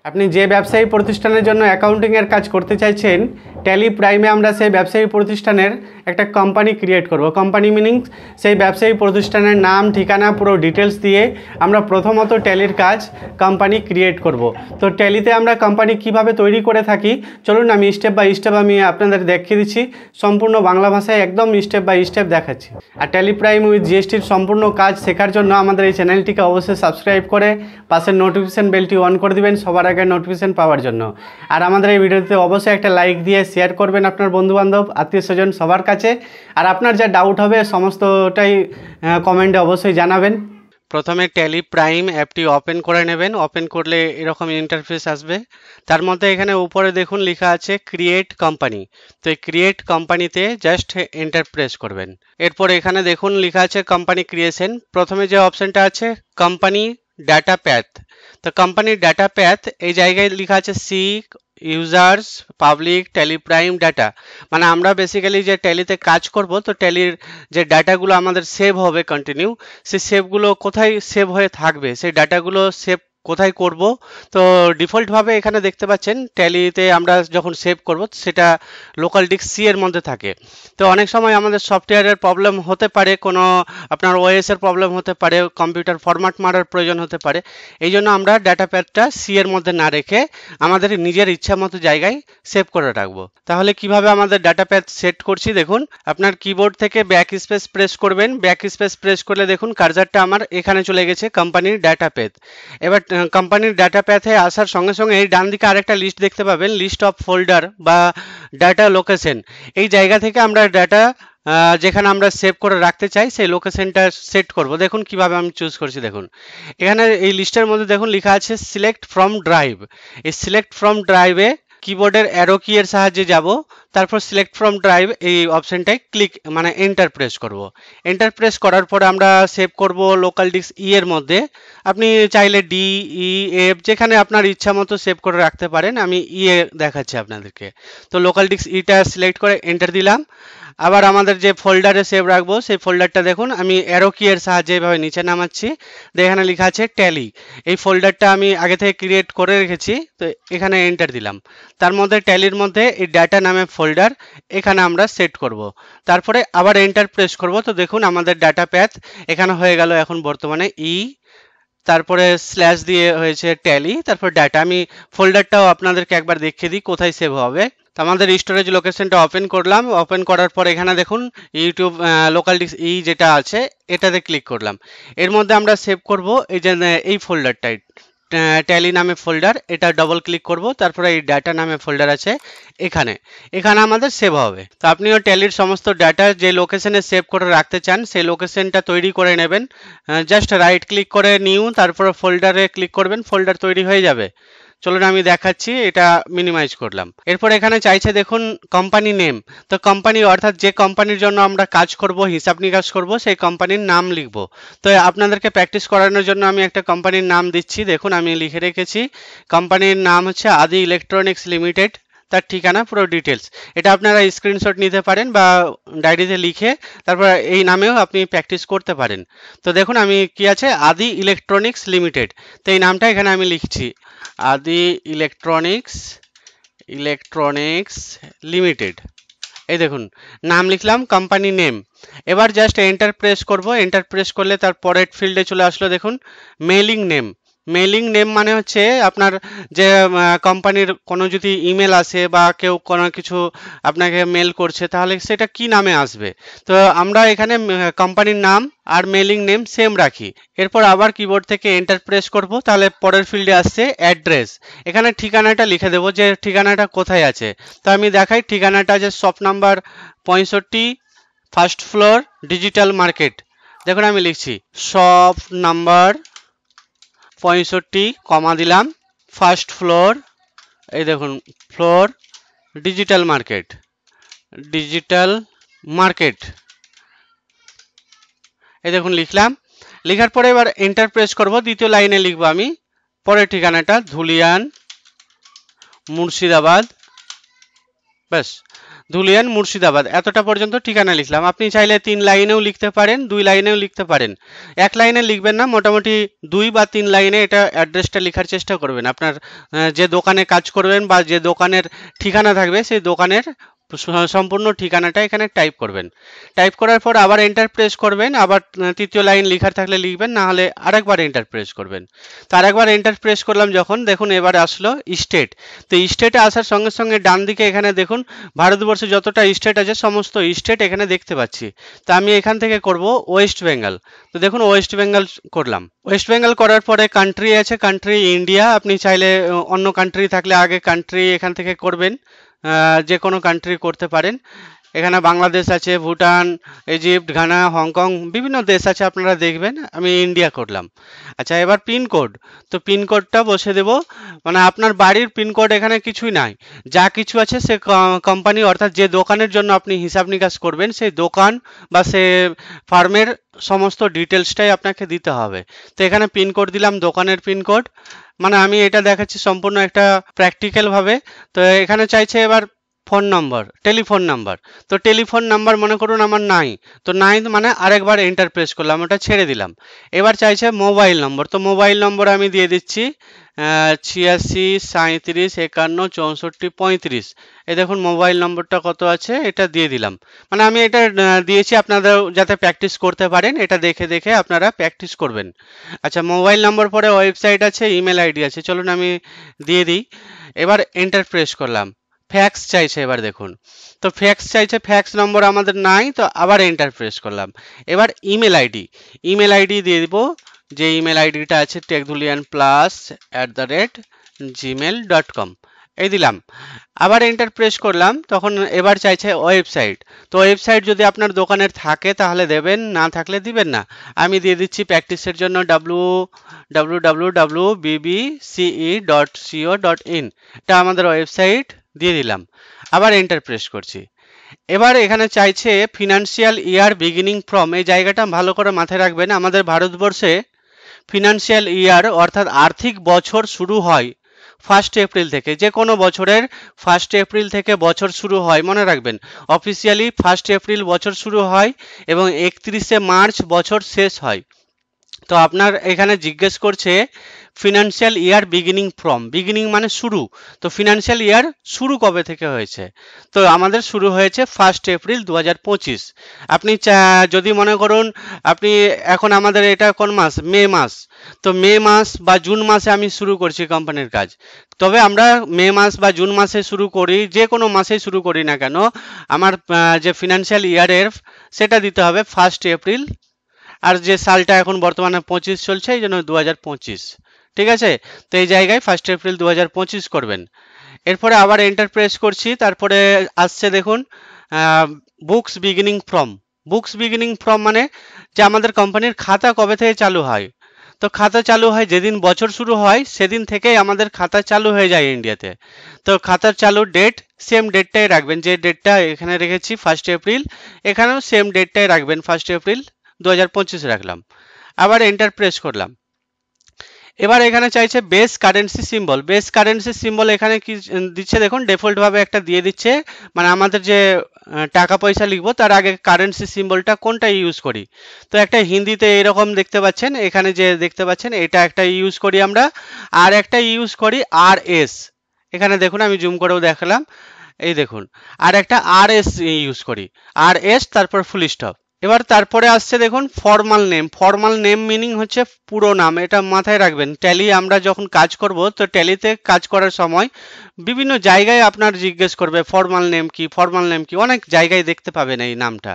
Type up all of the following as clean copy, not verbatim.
আপনি যে ব্যবসায়ী প্রতিষ্ঠানের জন্য অ্যাকাউন্টিংয়ের কাজ করতে চাইছেন, ট্যালি প্রাইমে আমরা সেই ব্যবসায়ী প্রতিষ্ঠানের একটা কোম্পানি ক্রিয়েট করব। কোম্পানি মিনিং সেই ব্যবসায়ী প্রতিষ্ঠানের নাম, ঠিকানা, পুরো ডিটেলস দিয়ে আমরা প্রথমত ট্যালির কাজ কোম্পানি ক্রিয়েট করব। তো ট্যালিতে আমরা কোম্পানি কিভাবে তৈরি করে থাকি চলুন আমি স্টেপ বাই স্টেপ আমি আপনাদের দেখিয়ে দিচ্ছি। সম্পূর্ণ বাংলা ভাষায় একদম স্টেপ বাই স্টেপ দেখাচ্ছি। আর ট্যালি প্রাইম উইথ জিএসটির সম্পূর্ণ কাজ শেখার জন্য আমাদের এই চ্যানেলটিকে অবশ্যই সাবস্ক্রাইব করে পাশের নোটিফিকেশন বেলটি অন করে দিবেন সবার আগে নোটিফিকেশন পাওয়ার জন্য। আর আমাদের এই ভিডিওতে অবশ্যই একটা লাইক দিয়ে শেয়ার করবেন আপনার বন্ধুবান্ধব, আত্মীয় স্বজন সবার কাছে। আর আপনার যা ডাউট হবে সমস্তটাই কমেন্টে অবশ্যই জানাবেন। প্রথমে ট্যালি প্রাইম অ্যাপটি ওপেন করে নেবেন। ওপেন করলে এরকম ইন্টারফেস আসবে। তার মধ্যে এখানে উপরে দেখুন লেখা আছে ক্রিয়েট কোম্পানি। তো এই ক্রিয়েট কোম্পানিতে জাস্ট এন্টার প্রেস করবেন। এরপর এখানে দেখুন লেখা আছে কোম্পানি ক্রিয়েশন। প্রথমে যে অপশনটা আছে কোম্পানি ডাটা প্যাথ, তো কোম্পানির ডাটা প্যাথ এই জায়গায় লেখা আছে C users public Tally Prime data. মানে আমরা বেসিক্যালি যে ট্যালিতে কাজ করব, তো ট্যালির যে ডাটাগুলো আমাদের সেভ হবে কন্টিনিউ, সেই সেভগুলো কোথায় সেভ হয়ে থাকবে, সেই ডাটাগুলো সেভ কোথায় করব। তো ডিফল্টভাবে এখানে দেখতে পাচ্ছেন ট্যালিতে আমরা যখন সেভ করব সেটা লোকাল ডিস্ক সি এর মধ্যে থাকে। তো অনেক সময় আমাদের সফটওয়্যারের প্রবলেম হতে পারে, কোনো আপনার ওএস এর প্রবলেম হতে পারে, কম্পিউটার ফরম্যাট মারার প্রয়োজন হতে পারে। এই জন্য আমরা ডাটা প্যাডটা সি এর মধ্যে না রেখে আমাদের নিজের ইচ্ছা মতো জায়গায় সেভ করে রাখবো। তাহলে কিভাবে আমাদের ডাটা প্যাড সেট করছি দেখুন। আপনার কিবোর্ড থেকে ব্যাক স্পেস প্রেস করবেন। ব্যাক স্পেস প্রেস করলে দেখুন কার্সারটা আমার এখানে চলে গেছে কোম্পানির ডাটা প্যাড। এবার কোম্পানির ডাটা প্যাথে আসার সঙ্গে সঙ্গে এই ডান দিকে আরেকটা লিস্ট দেখতে পাবেন, লিস্ট অফ ফোল্ডার বা ডাটা লোকেশন। এই জায়গা থেকে আমরা ডাটা যেখানে আমরা সেভ করে রাখতে চাই সেই লোকেশনটা সেট করব। দেখুন কিভাবে আমি চুজ করছি। দেখুন এখানে এই লিস্টের মধ্যে দেখুন লেখা আছে সিলেক্ট ফ্রম ড্রাইভ। এই সিলেক্ট ফ্রম ড্রাইভে কিবোর্ডের অ্যারো কি এর সাহায্যে যাব, তারপর সিলেক্ট ফ্রম ড্রাইভ এই অপশনটায় ক্লিক মানে এন্টার প্রেস করব। এন্টার প্রেস করার পরে আমরা সেভ করব লোকাল ডিস্ক ই এর মধ্যে। আপনি চাইলে ডি ই এফ যেখানে আপনার ইচ্ছা মতো সেভ করে রাখতে পারেন। আমি ই এ দেখাচ্ছি আপনাদেরকে। তো লোকাল ডিস্ক ইটা সিলেক্ট করে এন্টার দিলাম। আবার আমাদের যে ফোল্ডারে সেভ রাখবো সেই ফোল্ডারটা দেখুন আমি অ্যারো কি এর সাহায্যে এভাবে নিচে নামাচ্ছি। এখানে লেখা আছে ট্যালি। এই ফোল্ডারটা আমি আগে থেকে ক্রিয়েট করে রেখেছি, তো এখানে এন্টার দিলাম। তার মধ্যে ট্যালির মধ্যে এই ডাটা নামে ফোল্ডার এখানে আমরা সেট করব। তারপরে আবার এন্টার প্রেস করব। তো দেখুন আমাদের ডাটা প্যাথ এখানে হয়ে গেল এখন বর্তমানে ই, তারপরে স্ল্যাশ দিয়ে হয়েছে ট্যালি, তারপর ডাটা। আমি ফোল্ডারটাও আপনাদেরকে একবার দেখিয়ে দিই কোথায় সেভ হবে। তো আমাদের স্টোরেজ লোকেশনটা ওপেন করলাম। ওপেন করার পর এখানে দেখুন ইউটিউব লোকাল ডিস্ক ই যেটা আছে এটাতে ক্লিক করলাম। এর মধ্যে আমরা সেভ করব এই যে এই ফোল্ডারটাই ট্যালি নামে ফোল্ডার, এটা ডবল ক্লিক করব। তারপরে এই ডাটা নামে ফোল্ডার আছে এখানে, এখানে আমাদের সেভ হবে। তো আপনিও ট্যালির সমস্ত ডাটা যে লোকেশনে সেভ করে রাখতে চান সেই লোকেশনটা তৈরি করে নেবেন। জাস্ট রাইট ক্লিক করে নিউ, তারপরে ফোল্ডারে ক্লিক করবেন, ফোল্ডার তৈরি হয়ে যাবে। চলুন আমি দেখাচ্ছি। এটা মিনিমাইজ করলাম। এরপর এখানে চাইছে দেখুন কোম্পানি নেম। তো কোম্পানি অর্থাৎ যে কোম্পানির জন্য আমরা কাজ করব, হিসাব নিকাশ করব, সেই কোম্পানির নাম লিখব। তো আপনাদেরকে প্র্যাকটিস করানোর জন্য আমি একটা কোম্পানির নাম দিচ্ছি। দেখুন আমি লিখে রেখেছি। কোম্পানির নাম হচ্ছে আদি ইলেকট্রনিক্স লিমিটেড। তার ঠিকানা পুরো ডিটেলস এটা আপনারা স্ক্রিনশট নিতে পারেন বা ডায়েরিতে লিখে তারপর এই নামেও আপনি প্র্যাকটিস করতে পারেন। তো দেখুন আমি কি আছে আদি ইলেকট্রনিক্স লিমিটেড। তো এই নামটা এখানে আমি লিখছি আদি ইলেকট্রনিক্স লিমিটেড। এই দেখুন নাম লিখলাম, কোম্পানি নেম। এবার জাস্ট এন্টার প্রেস করব। এন্টার প্রেস করলে তার পরের ফিল্ডে চলে আসলো দেখুন মেইলিং নেম। মেইলিং নেম মানে হচ্ছে আপনার যে কোম্পানির কোনো যদি ইমেল আসে বা কেউ কোনো কিছু আপনাকে মেল করছে তাহলে সেটা কি নামে আসবে। তো আমরা এখানে কোম্পানির নাম আর মেইলিং নেম সেম রাখি। এরপর আবার কিবোর্ড থেকে এন্টার প্রেস করব। তাহলে পরের ফিল্ডে আসছে অ্যাড্রেস। এখানে ঠিকানাটা লিখে দেবো যে ঠিকানাটা কোথায় আছে। তো আমি দেখাই ঠিকানাটা আছে shop number 65 first floor digital market. দেখুন আমি লিখছি শপ নাম্বার 65 কমা দিলাম ফার্স্ট ফ্লোর, এই দেখুন ফ্লোর ডিজিটাল মার্কেট এই দেখুন লিখলাম। লেখার পরে এবার এন্টার প্রেস করব। দ্বিতীয় লাইনে লিখবো আমি পরের ঠিকানাটা ধুলিয়ান মুর্শিদাবাদ। ব্যাস। ধুলিয়ান মুর্শিদাবাদ এতটা পর্যন্ত ঠিকানা লিখলাম। আপনি চাইলে 3 লাইনেও লিখতে পারেন, 2 লাইনেও লিখতে পারেন। 1 লাইনে লিখবেন না, মোটামুটি 2 বা 3 লাইনে এটা অ্যাড্রেসটা লেখার চেষ্টা করবেন। আপনার যে দোকানে কাজ করবেন বা যে দোকানের ঠিকানা থাকবে সেই দোকানের সম্পূর্ণ ঠিকানাটা এখানে টাইপ করবেন। টাইপ করার পর আবার এন্টার প্রেস করবেন, আবার তৃতীয় লাইন লেখার থাকলে লিখবেন, না হলে আরেকবার এন্টার প্রেস করবেন। তো আরেকবার এন্টার প্রেস করলাম যখন, দেখুন এবার আসলো স্টেট। তো স্টেটে আসার সঙ্গে সঙ্গে ডান দিকে এখানে দেখুন ভারতবর্ষে যতটা স্টেট আছে সমস্ত স্টেট এখানে দেখতে পাচ্ছি। তো আমি এখান থেকে করব ওয়েস্ট বেঙ্গল। তো দেখুন ওয়েস্ট বেঙ্গল করলাম। ওয়েস্ট বেঙ্গল করার পরে কান্ট্রি আছে, কান্ট্রি ইন্ডিয়া। আপনি চাইলে অন্য কান্ট্রি থাকলে আগে কান্ট্রি এখান থেকে করবেন, যে কোনো কান্ট্রি করতে পারেন। এখানে বাংলাদেশ আছে, ভুটান, ইজিপ্ট, ঘানা, হংকং, বিভিন্ন দেশ আছে, আপনারা দেখবেন। আমি ইন্ডিয়া করলাম। আচ্ছা, এবার পিনকোড। তো পিনকোডটা বসে দেব। মানে আপনার বাড়ির পিনকোড এখানে কিছুই নাই, যা কিছু আছে সে কোম্পানি অর্থাৎ যে দোকানের জন্য আপনি হিসাব নিকাশ করবেন সেই দোকান বা সে ফার্মের সমস্ত ডিটেলসটাই আপনাকে দিতে হবে। তো এখানে পিনকোড দিলাম, দোকানের পিনকোড। মানে আমি এটা দেখাচ্ছি সম্পূর্ণ একটা প্র্যাকটিক্যাল ভাবে। তো এখানে চাইছে এবার ফোন নম্বর, টেলিফোন নাম্বার। তো টেলিফোন নাম্বার মনে করুন আমার নাই, তো নাই মানে আরেকবার এন্টার প্রেস করলাম, ওটা ছেড়ে দিলাম। এবার চাইছে মোবাইল নম্বর। তো মোবাইল নম্বর আমি দিয়ে দিচ্ছি 86 37 51 64 35। এই দেখুন মোবাইল নম্বরটা কত আছে, এটা দিয়ে দিলাম। মানে আমি এটা দিয়েছি আপনাদের যাতে প্র্যাকটিস করতে পারেন, এটা দেখে দেখে আপনারা প্র্যাকটিস করবেন। আচ্ছা, মোবাইল নম্বর পরে ওয়েবসাইট আছে, ইমেল আইডি আছে, চলুন আমি দিয়ে দিই। এবার এন্টার প্রেস করলাম। ফ্যাক্স চাইছে, এবার দেখুন। তো ফ্যাক্স চাইছে, ফ্যাক্স নম্বর আমাদের নাই, তো আবার এন্টার প্রেস করলাম। এবার ইমেল আইডি, ইমেল আইডি দিয়ে দিব, যে ইমেল আইডিটা আছে techdulianplus@gmail.com, এই দিলাম। আবার এন্টার প্রেস করলাম, তখন এবার চাইছে ওয়েবসাইট। তো ওয়েবসাইট যদি আপনার দোকানের থাকে তাহলে দেবেন, না থাকলে দিবেন না। আমি দিয়ে দিচ্ছি প্র্যাকটিসের জন্য www.bbce.co.in, এটা আমাদের ওয়েবসাইট, দিয়ে দিলাম। আবার এন্টার প্রেস করছি। এবার এখানে চাইছে ফিনান্সিয়াল ইয়ার বিগিনিং ফ্রম। এই জায়গাটা ভালো করে মাথায় রাখবেন। আমাদের ভারতবর্ষে ফিনান্সিয়াল ইয়ার অর্থাৎ আর্থিক বছর শুরু হয় 1 এপ্রিল থেকে। যে কোনো বছরের 1 এপ্রিল থেকে বছর শুরু হয়, মনে রাখবেন। অফিসিয়ালি 1 এপ্রিল বছর শুরু হয় এবং 31শে মার্চ বছর শেষ হয়। তো আপনার এখানে জিজ্ঞেস করছে financial year beginning from, beginning মানে শুরু। তো ফিনান্সিয়াল ইয়ার শুরু কবে থেকে হয়েছে? তো আমাদের শুরু হয়েছে 1 এপ্রিল 2025। আপনি যদি মনে করুন আপনি এখন আমাদের এটা কোন মাস, মে মাস, তো মে মাস বা জুন মাসে আমি শুরু করছি কোম্পানির কাজ, তবে আমরা মে মাস বা জুন মাসে শুরু করি, যে কোনো মাসে শুরু করি না কেন, আমার যে ফিনান্সিয়াল ইয়ারের সেটা দিতে হবে 1 এপ্রিল। আর যে সালটা এখন বর্তমানে 25 চলছে, এই জন্য 2025, ঠিক আছে। তো এই জায়গায় 1 এপ্রিল 2025 করবেন। এরপরে আবার এন্টার প্রেস করছি, তারপরে আসছে দেখুন books beginning from. Books beginning from মানে যে আমাদের কোম্পানির খাতা কবে থেকে চালু হয়। তো খাতা চালু হয় যেদিন বছর শুরু হয়, সেদিন থেকেই আমাদের খাতা চালু হয়ে যায় ইন্ডিয়াতে। তো খাতার চালুর ডেট সেম ডেটটাই রাখবেন, যে ডেটটা এখানে রেখেছি 1 এপ্রিল, এখানেও সেম ডেটটাই রাখবেন, 1 এপ্রিল 2025 রাখলাম। আবার এন্টার প্রেস করলাম। এবার এখানে চাইছে base currency symbol. Base currency symbol এখানে কি দিচ্ছে দেখুন, ডিফল্ট ভাবে একটা দিয়ে দিচ্ছে। মানে আমাদের যে টাকা পয়সা লিখবো তার আগে কারেন্সি সিম্বলটা কোনটা ইউজ করি। তো একটা হিন্দিতে এরকম দেখতে পাচ্ছেন, এখানে যে দেখতে পাচ্ছেন এটা একটা ইউজ করি আমরা, আর একটা ইউজ করি RS। এখানে দেখুন আমি জুম করেও দেখালাম, এই দেখুন আর একটা RS ইউজ করি, RS তারপর ফুল স্টপ। এবার তারপরে আসছে দেখুন formal name. Formal name meaning হচ্ছে পুরো নাম, এটা মাথায় রাখবেন। ট্যালি আমরা যখন কাজ করব, তো ট্যালিতে কাজ করার সময় বিভিন্ন জায়গায় আপনার জিজ্ঞেস করবে ফর্মাল নেম কি, ফর্মাল নেম কি, অনেক জায়গায় দেখতে পাবেন এই নামটা।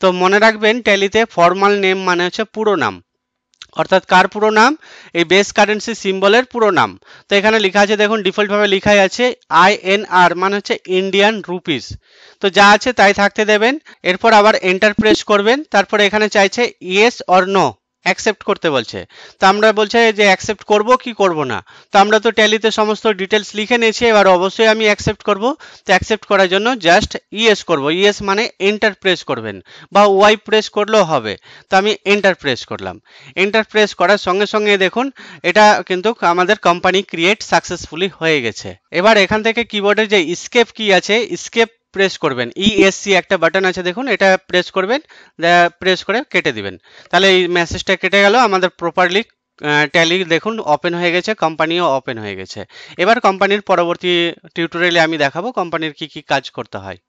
তো মনে রাখবেন ট্যালিতে ফর্মাল নেম মানে হচ্ছে পুরো নাম, অর্থাৎ কার পুরো নাম, এই বেস কারেন্সি সিম্বলের পুরো নাম। তো এখানে লেখা আছে দেখুন, ডিফল্ট ভাবে লেখাই আছে INR মানে হচ্ছে ইন্ডিয়ান রুপিস। তো যা আছে তাই থাকতে দেবেন। এরপর আবার এন্টার প্রেস করবেন। তারপরে এখানে চাইছে ইয়েস অর নো, অ্যাকসেপ্ট করতে বলছে। তো আমরা বলছে যে অ্যাকসেপ্ট করব কি করব না। তো আমরা তো ট্যালিতে সমস্ত ডিটেলস লিখে নিয়েছি, এবার অবশ্যই আমি অ্যাকসেপ্ট করব। তো অ্যাকসেপ্ট করার জন্য জাস্ট ইয়েস করব। ইয়েস মানে এন্টার প্রেস করবেন বা ওয়াই প্রেস করলেও হবে। তো আমি এন্টার প্রেস করলাম। এন্টার প্রেস করার সঙ্গে সঙ্গে দেখুন এটা কিন্তু আমাদের কোম্পানি ক্রিয়েট সাকসেসফুলি হয়ে গেছে। এবার এখান থেকে কিবোর্ডে যে স্কেপ কি আছে, স্কেপ প্রেস করবেন, ইএসসি একটা বাটন আছে দেখুন, এটা প্রেস করবেন, প্রেস করে কেটে দিবেন। তাহলে এই মেসেজটা কেটে গেল, আমাদের প্রপারলি ট্যালি দেখুন ওপেন হয়ে গেছে, কোম্পানিও ওপেন হয়ে গেছে। এবার কোম্পানির পরবর্তী টিউটোরিয়ালে আমি দেখাবো কোম্পানির কি কি কাজ করতে হয়।